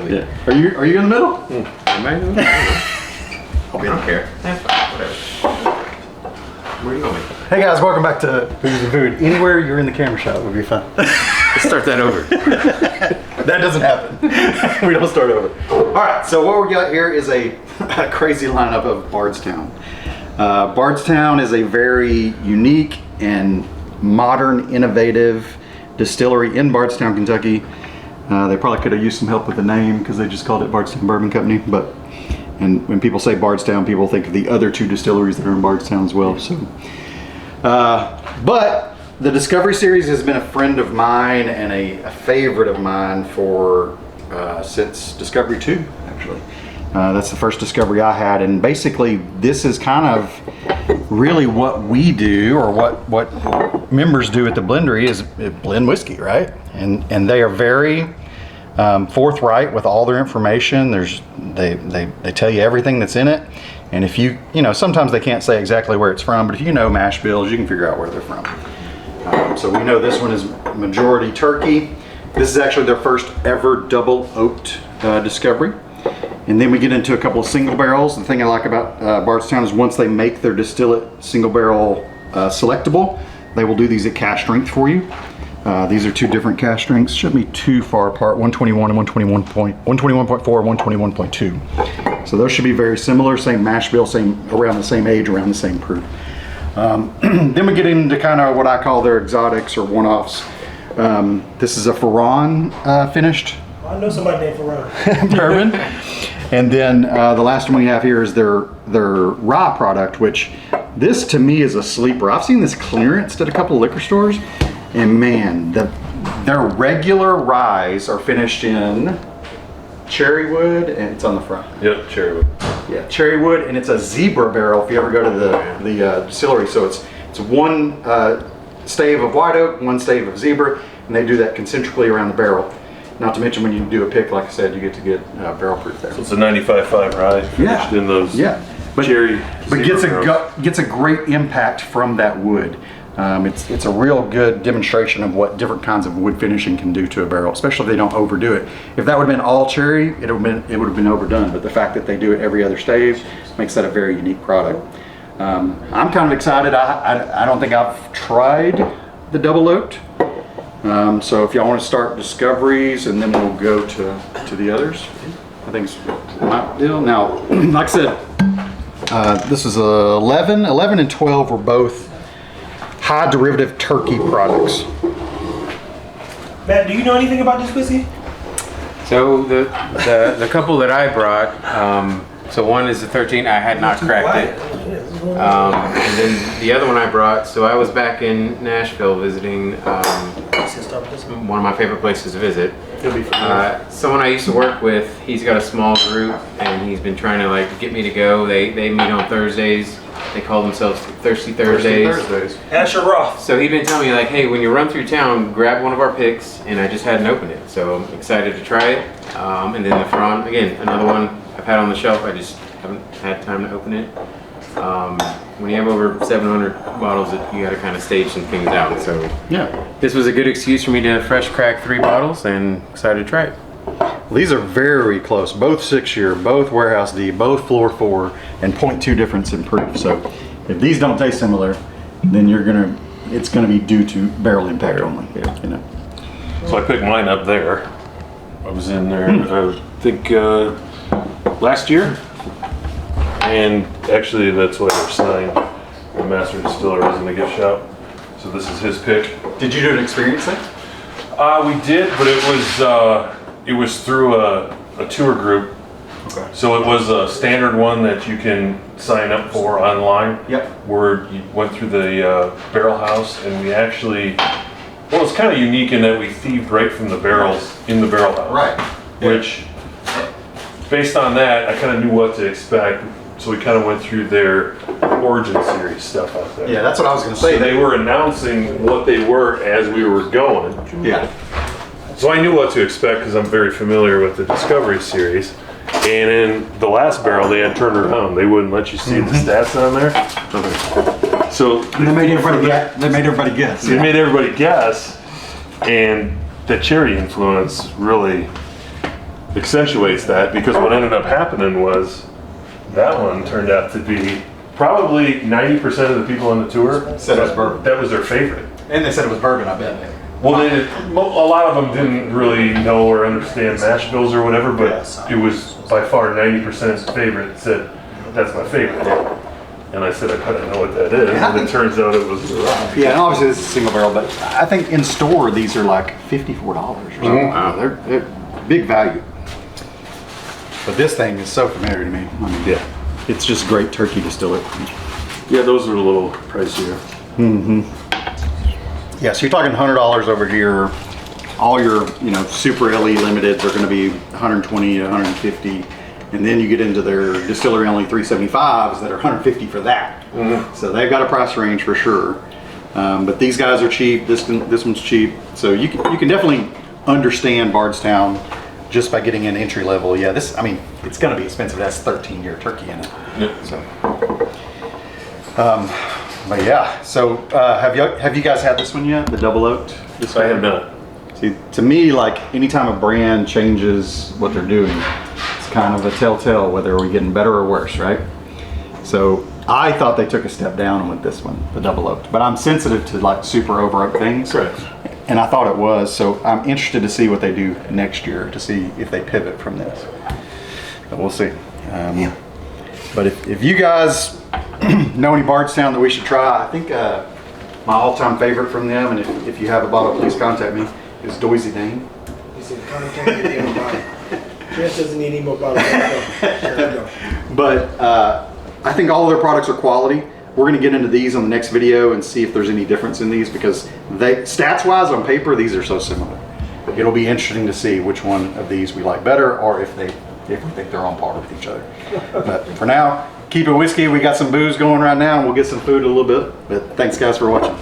actually. Yeah. Are you in the middle? Am I in the middle? I don't care. That's fine. Whatever. Where are you going? Hey guys, welcome back to Booze and Food. Anywhere you're in the camera shot would be fun. Let's start that over. That doesn't happen. We don't start over. All right, so what we got here is a crazy lineup of Bardstown. Bardstown is a very unique and modern, innovative distillery in Bardstown, Kentucky. They probably could have used some help with the name because they just called it Bardstown Bourbon Company. And when people say Bardstown, people think of the other two distilleries that are in Bardstown as well. So, but the Discovery Series has been a friend of mine and a favorite of mine for since Discovery 2, actually. That's the first Discovery I had, and basically this is kind of really what we do, or what members do at the blendery, is blend whiskey, right? And they are very forthright with all their information. They tell you everything that's in it, and if you know, sometimes they can't say exactly where it's from, but if you know mash bills, you can figure out where they're from. So we know this one is majority turkey. This is actually their first ever double oaked discovery. And then we get into a couple of single barrels. The thing I like about Bardstown is once they make their distillate single barrel selectable, they will do these at cask strength for you. These are two different cask strengths. Shouldn't be too far apart, 121 and 121.4, 121.2. So those should be very similar, same mash bill, around the same age, around the same proof. Then we get into kind of what I call their exotics or one-offs. This is a Ferran finished. I know somebody named Ferran. Bourbon. And then the last one we have here is their rye product, which this to me is a sleeper. I've seen this clearanced at a couple of liquor stores, and man, their regular ryes are finished in cherry wood, and it's on the front. Yep, cherry wood. Yeah, cherry wood, and it's a zebra barrel if you ever go to the distillery. So it's one stave of white oak, one stave of zebra, and they do that concentrically around the barrel. Not to mention when you do a pick, like I said, you get to get barrel proof there. So it's a 95.5 rye finished in those cherry. But gets a great impact from that wood. It's a real good demonstration of what different kinds of wood finishing can do to a barrel, especially if they don't overdo it. If that would have been all cherry, it would have been overdone. But the fact that they do it every other stave makes that a very unique product. I'm kind of excited. I don't think I've tried the double oaked. So if y'all want to start discoveries, and then we'll go to the others. I think it's my deal. Now, like I said, this is 11 and 12 were both high derivative turkey products. Matt, do you know anything about this whiskey? So the couple that I brought, so one is the 13. I had not cracked it. And then the other one I brought, so I was back in Nashville visiting one of my favorite places to visit. Someone I used to work with, he's got a small group, and he's been trying to like get me to go. They meet on Thursdays. They call themselves Thirsty Thursdays. Asher Roth. So he'd been telling me like, hey, when you run through town, grab one of our picks, and I just hadn't opened it. So I'm excited to try it. And then the Ferran, again, another one I've had on the shelf. I just haven't had time to open it. When you have over 700 bottles, you got to kind of stage some things out. So Yeah. this was a good excuse for me to fresh crack 3 bottles, and excited to try it. These are very close, both 6-year, both warehouse D, both floor 4, and 0.2 difference in proof. So if these don't taste similar, then it's gonna be due to barrel impact only. Yeah. You know. So I picked mine up there. I was in there, I think, last year. And actually, that's why they're signed. The master distiller is in the gift shop. So this is his pick. Did you do an experience thing? We did, but it was through a tour group. Okay. So it was a standard one that you can sign up for online. Yep. Where you went through the barrel house, and we actually, well, it's kind of unique in that we thieved right from the barrels in the barrel house. Right. Which, based on that, I kind of knew what to expect. So we kind of went through their Origin Series stuff out there. Yeah, that's what I was gonna say. So they were announcing what they were as we were going. Yeah. So I knew what to expect because I'm very familiar with the Discovery Series. And in the last barrel, they had turned around. They wouldn't let you see the stats on there. Okay. So They made everybody guess. They made everybody guess. They made everybody guess, and the cherry influence really accentuates that, because what ended up happening was that one turned out to be probably 90% of the people on the tour Said it was bourbon. that was their favorite. And they said it was bourbon, I bet. Well, a lot of them didn't really know or understand mash bills or whatever, but it was by far 90% favorite said, that's my favorite. And I said, I kind of know what that is. And it turns out it was Yeah, and obviously this is single barrel, but I think in store these are like $54 or something. Wow. They're big value. But this thing is so familiar to me. I mean, yeah. it's just great turkey distillate. Yeah, those are a little pricier. Yeah, so you're talking $100 over here. All your, super LE limiteds are going to be 120 to 150, and then you get into their distillery only 375s that are 150 for that. So they've got a price range for sure. But these guys are cheap. This one's cheap. So you can definitely understand Bardstown just by getting in entry level. Yeah, it's going to be expensive. That's 13-year turkey in it. Yep. So. But yeah, so have you guys had this one yet? The double oaked? I have not. See, to me, like anytime a brand changes what they're doing, it's kind of a telltale whether we're getting better or worse, right? So I thought they took a step down with this one, the double oaked. But I'm sensitive to like super over oaked things. Correct. And I thought it was, so I'm interested to see what they do next year to see if they pivot from this. But we'll see. But if you guys know any Bardstown that we should try, I think my all-time favorite from them, and if you have a bottle, please contact me, is Doisy Dane. He said, contact me about it. Chris doesn't need any more bottles. There we go. But I think all of their products are quality. We're going to get into these on the next video and see if there's any difference in these, because stats-wise on paper, these are so similar. It'll be interesting to see which one of these we like better, or if we think they're on par with each other. But for now, keep it whiskey. We got some booze going right now, and we'll get some food in a little bit. But thanks, guys, for watching.